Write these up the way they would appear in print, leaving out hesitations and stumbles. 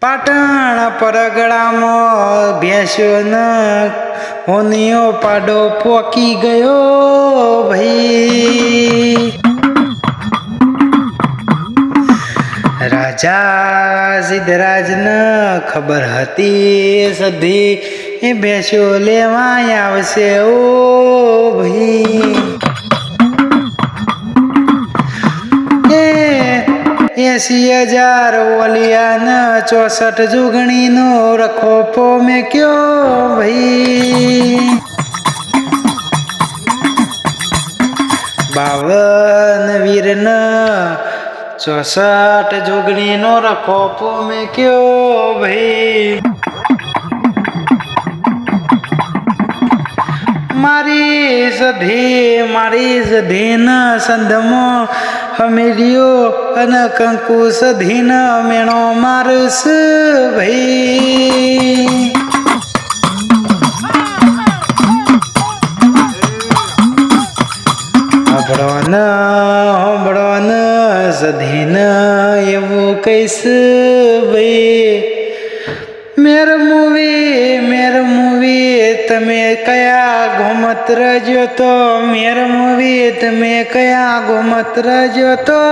પાટણ પરગડામાં ભેંસોને હોનિયો પાડો પોકી ગયો ભાઈ। રાજા સિદ્ધરાજને ખબર હતી સધી એ ભેંસો લેવા આવશે ઓ ભાઈ। 80,000 ઓલિયાને 64 જુગણીનો રખોપો મેં કયો ભાઈ। 52 વીરને 64 જુગણીનો રખોપો મેં કયો ભાઈ। મારી સધીના સંધમાં હમેરિયો અને કંકુ સધીના મેણો મારસ ભાઈ। હંભળો ન સધીના એવું કહીશ ભાઈ। મેર મૂવી તમે કયા ગોમત્ર જો તો મેર મૂવી તમે કયા ગોમત્ર જો તો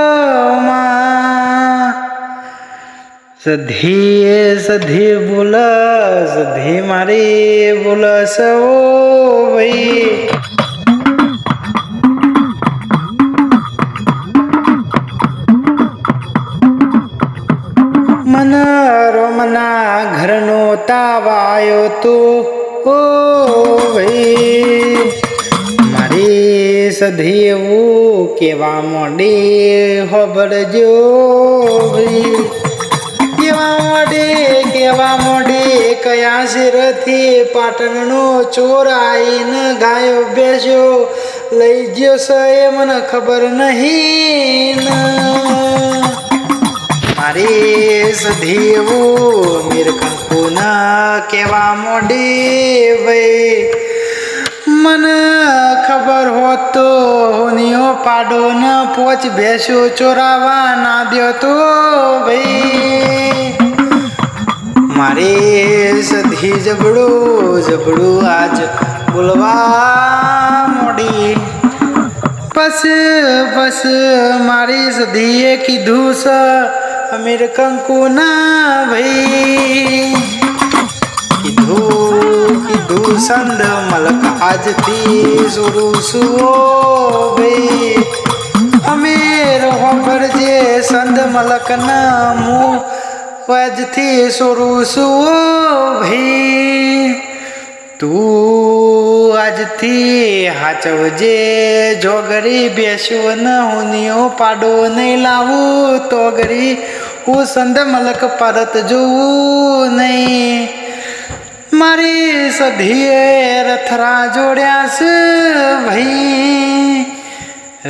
માં સધી બોલ સધી મારી બોલ સૌ ભાઈ। રોમના ઘરનો તાવ આવ્યો તો ઓ ભાઈ। મારી સધી એવું કેવા મોડી હોબળજો ભાઈ। કેવા મોડી કયા શિરથી પાટણનો ચોર આવીને ગાયો બેસ્યો લઈ ગયો છે એ મને ખબર નહીં। મારી સધી એવું મીરકંકુના કેવા મોડી ભાઈ। મને ખબર હોત તો હોનિયો પાડો ન પોચ ભેંસો ચોરાવા ના દ્યો તો ભાઈ। મારી સધી જબડું આજ બોલવા મોડી। બસ મારી સધીએ કીધું છે અમીર કંકુ ના ભાઈ। કીધું સંદ મલક આજથી સુરું સુઓ ભાઈ। અમીર હોંભળજે સંદ મલક ના મું આજથી સુરું સુઓ ભાઈ। તું આજથી હાચવજે જોગરી બેસ્યો ન હોનિયો પાડો નહીં લાવું તો ગરી હું સંદ મલક પરત જોવું નહીં। મારી સધીએ રથરા જોડ્યા છે ભાઈ।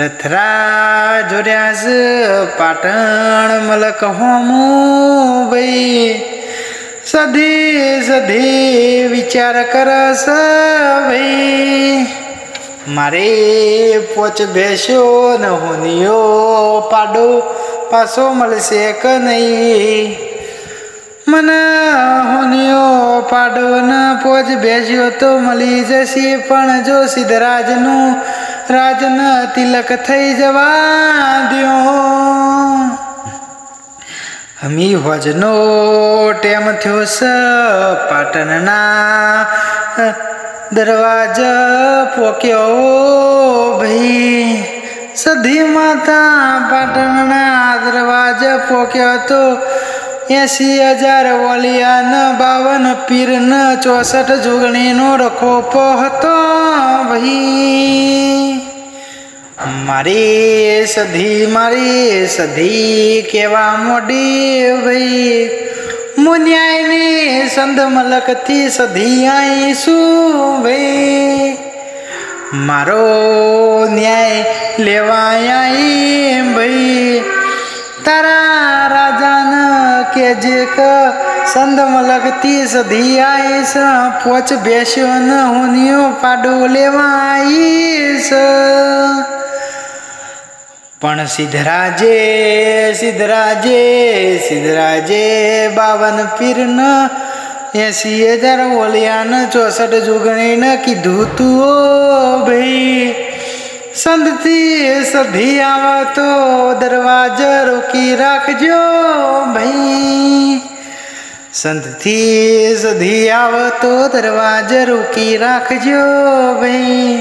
રથરા જોડ્યા છે પાટણ મલક હોમું ભાઈ। સધી વિચાર કરસ ભાઈ। મારે પોચ ભેંસો ન હોનિયો પાડો પાછો મળશે કે નહીં। મને હોનિયો પાડો ન પોચ ભેંસો તો મળી જશે પણ જો સિદ્ધરાજનું રાજન તિલક થઈ જવા દ્યો। હમી હોજનો ટેમ થયો છે પાટણના દરવાજા પોક્યો ભાઈ। સધી માતા પાટણના દરવાજા પોક્યો તો 80,000 ઓલિયાને 52 પીરને 64 જુગણીનો રખોપો હતો ભાઈ। મારી સધી કેવા મોડી ભાઈ। મુન્યાયની સંદ મલકથી સધી આવીશું ભાઈ। મારો ન્યાય લેવા આવી ભાઈ। તારા રાજાને કેજે કે સંદ મલકથી સધી આવીશ પોચ બેસ્યો ન હોનિયો પાડો લેવા આવીશ। પણ સિદ્ધરાજે સિદ્ધરાજે સિદ્ધરાજે 52 પીરન 80,000 ઓલિયાન 64 જુગણીને કીધું તું ઓ ભાઈ સંતથી સધી આવે તો દરવાજા રોકી રાખજો ભાઈ સંતથી સધી આવે તો દરવાજા રોકી રાખજો ભાઈ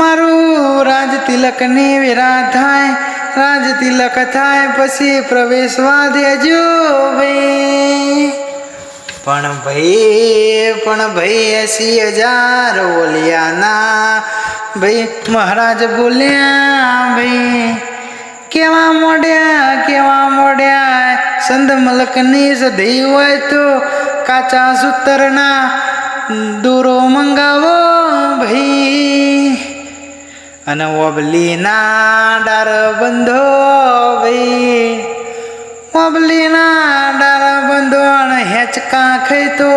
મારું રાજ તિલકની વિરા થાય રાજ તિલક થાય પછી પ્રવેશવા દેજો ભાઈ પણ ભાઈ 80,000 ઓલિયાના ભાઈ મહારાજ બોલ્યા ભાઈ કેવા મોડ્યા સંત મલકની સધી હોય તો કાચા સૂતરના દૂરો મંગાવો ભાઈ અને ઓબલીના ડાર બંધો ભાઈ ઓબલીના ડાર બંધો અને હેચકા ખાઈ તો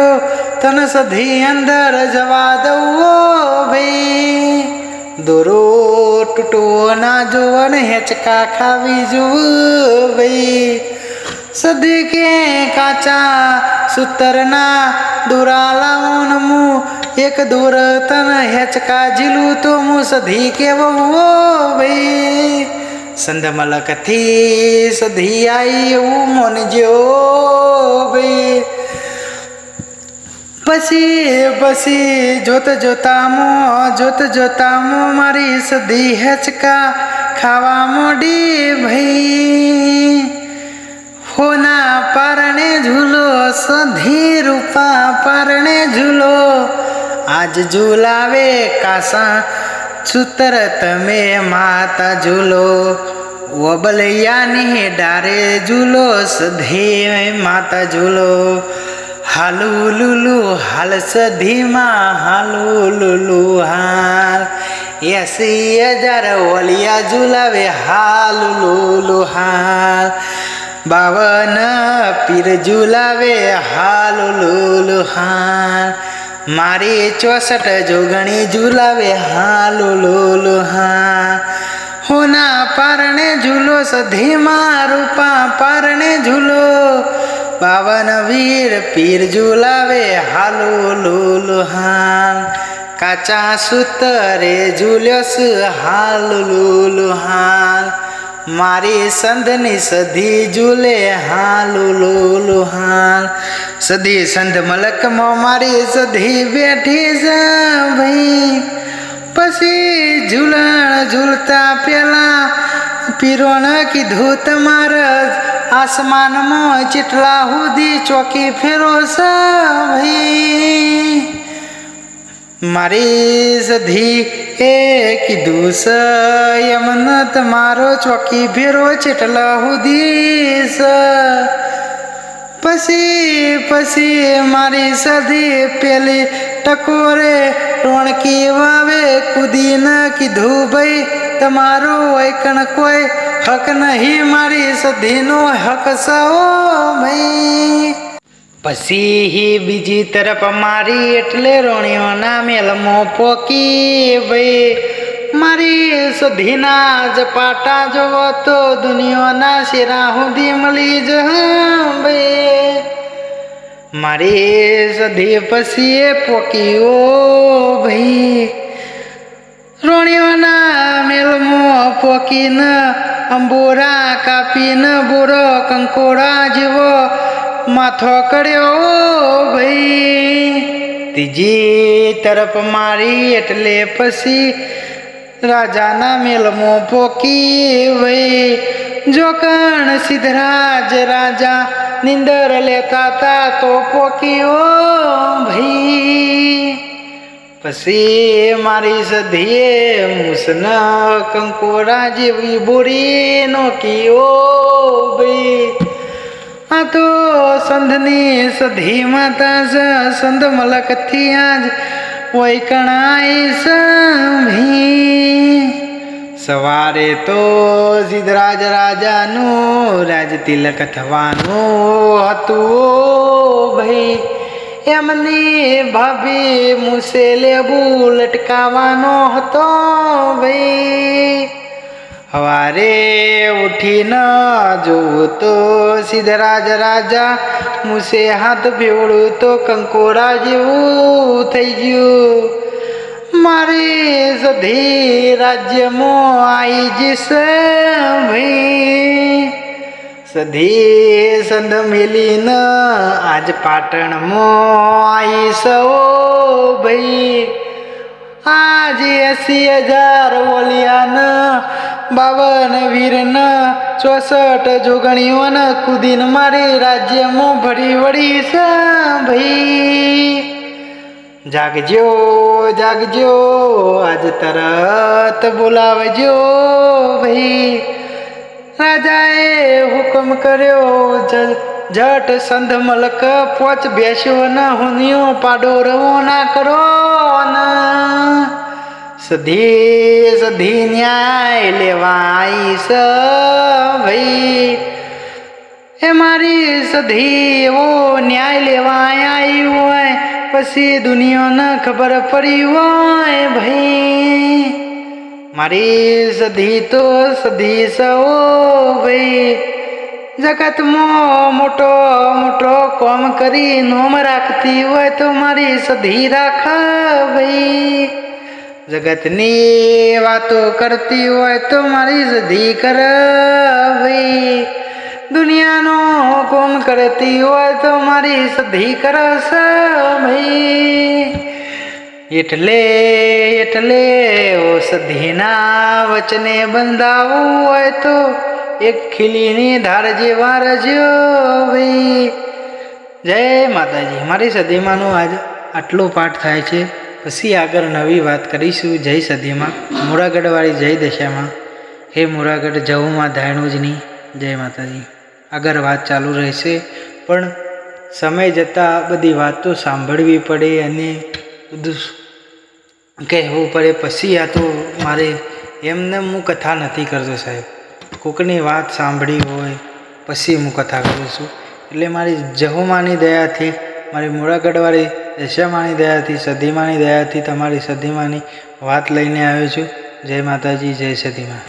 તને સધી અંદર જવા દઉં ભાઈ દોરો તૂટવો ના જોવો ને હેચકા ખાવી જોવું ભાઈ સધી કે કાચા સૂતરના દોરા લાવો ને હું એક દોર તન હેચકા ઝીલું તો હું સધી કેવો ભાઈ સંત મલકથી સધી આવી એવું મોનજો ભાઈ પછી જોત જોતામાં મારી સધી હેચકા ખાવા મોડી ભાઈ હોના પારણે ઝૂલો સધી રૂપા પારણે ઝૂલો આજ ઝૂલાવે કાસા સૂતર તમે માતા ઝૂલો ઓબલૈયાની ડારે ઝૂલો સધી માતા ઝૂલો હાલુ લુલુ હાલ સધીમાં હાલુ લુલુ હાલ 80,000 ઓલિયા ઝૂલાવે હાલુ લુલુ હાલ 52 પીર ઝૂલાવે હાલુ લુલુ હાલ મારી 64 જોગણી ઝૂલાવે હાલુ લુલુ હાલ હોના પારણે ઝૂલો સધીમાં રૂપા પારણે ઝૂલો 52 વીર પીર ઝૂલાવે હાલુ લુલુ હાલ કાચા સૂતરે ઝૂલ્યોસ હાલુ લુલુ હાલ મારી સંધની સધી ઝૂલે હાલુ લુલુ હાલ સધી સંધ મલકમાં મારી સધી બેઠી છે ભાઈ પછી ઝૂલણ ઝૂલતા પેલા પીરોને કીધું તમારે આસમાનમાં ચેટલા સુધી ચોકી ફેરો છે ભાઈ મારી સધી એ કીધું છે એમને તમારો ચોકી ફેરો ચેટલા સુધી છે પછી મારી સધી પેલી ટકોરે રોણકી વાવે કૂદીને કીધું ભાઈ તમારો એકણ કોઈ હક નહીં મારી સધીનો હક સૌ ભાઈ પછી બીજી તરફ મારી એટલે રોણીઓના મેલમાં પોકી ભાઈ મારી સધીના જપાટા જોવો તો દુનિયાના શેરા સુધી મળી જ ભાઈ મારી સધી પછી એ પોકીઓ ભાઈ રોણીઓના મેલમાં પોકીને અંબોરા કાપીને બોરો કંકોડા જેવો માથો કર્યો ભાઈ ત્રીજી તરફ મારી એટલે પછી રાજાના મેલમાં પોકી ભાઈ જોકણ સિદ્ધરાજ રાજા નિંદર લેતા તા તો પોકીઓ ભાઈ પછી મારી સધીએ મુસના કંકોડા જેવી બોરી નો કીઓ ભાઈ આ તો સંધની સધી માતા છે સંધ મલકથી આજ વૈકણાઈ સમી સવારે તો સિદ્ધરાજ રાજાનું રાજ તિલક થવાનું હતું ભાઈ એમની ભાભી મુસે લેબુ લટકાવાનો હતો ભાઈ હવારે ઉઠીને જોઉં તો સિદ્ધરાજ રાજા મૂસે હાથ ભેવડું તો કંકોરા જેવું થઈ ગયું. મારી સધી રાજ્યમાં આવી જશે ભાઈ. સધી સંદ મેલીને આજ પાટણમાં આવી સૌ ભાઈ. આજે 80,000 ઓલિયાના 52 વીરના 64 જોગણીઓને કુદીને મારી રાજ્યમાં ભરી વળી છે ભાઈ. જાગજો જાગજો આજ તરત બોલાવજો ભાઈ. રાજાએ હુકમ કર્યો જટ સંધ મલક પોચ બેસ્યો ના હુનિયો પાડો રવો ના કરો ના. સધી ન્યાય લેવા આવી છે ભાઈ. એ મારી સધી એવો ન્યાય લેવા આવી હોય પછી દુનિયાને ખબર પડી હોય ભાઈ. મારી સધી તો સધી સૌ ભાઈ. જગતમાં મોટો મોટો કોમ કરી નોમ રાખતી હોય તો મારી સધી રાખ ભાઈ. જગતની વાતો કરતી હોય તો મારી સધી કર ભાઈ. દુનિયાનો કોમ કરતી હોય તો મારી સધી કરશે ભાઈ. એટલે ઓ સધીના વચને બંધાવું હોય તો એક ખીલીની ધાર જેવા રજો ભાઈ. જય માતાજી. મારી સધીમાનો આજ આટલો પાઠ થાય છે. પછી આગળ નવી વાત કરીશું. જય સધીમાં, મોરાગઢવાળી જય દશામાં. હે મોરાગઢ જવુંમાં ધાયણું જ નહીં. જય માતાજી. આગળ વાત ચાલુ રહેશે પણ સમય જતાં બધી વાતો સાંભળવી પડે અને બધું કહેવું પડે. પછી આ તો મારે એમને હું કથા નથી કરતો સાહેબ. કોકની વાત સાંભળી હોય પછી હું કથા કરું છું. એટલે મારી જહુમાની દયાથી, મારી મોરાગઢવાળી દશામાની દયાથી, સધીમાની દયાથી તમારી સધીમાની વાત લઈને આવ્યો છું. જય માતાજી, જય સધીમા.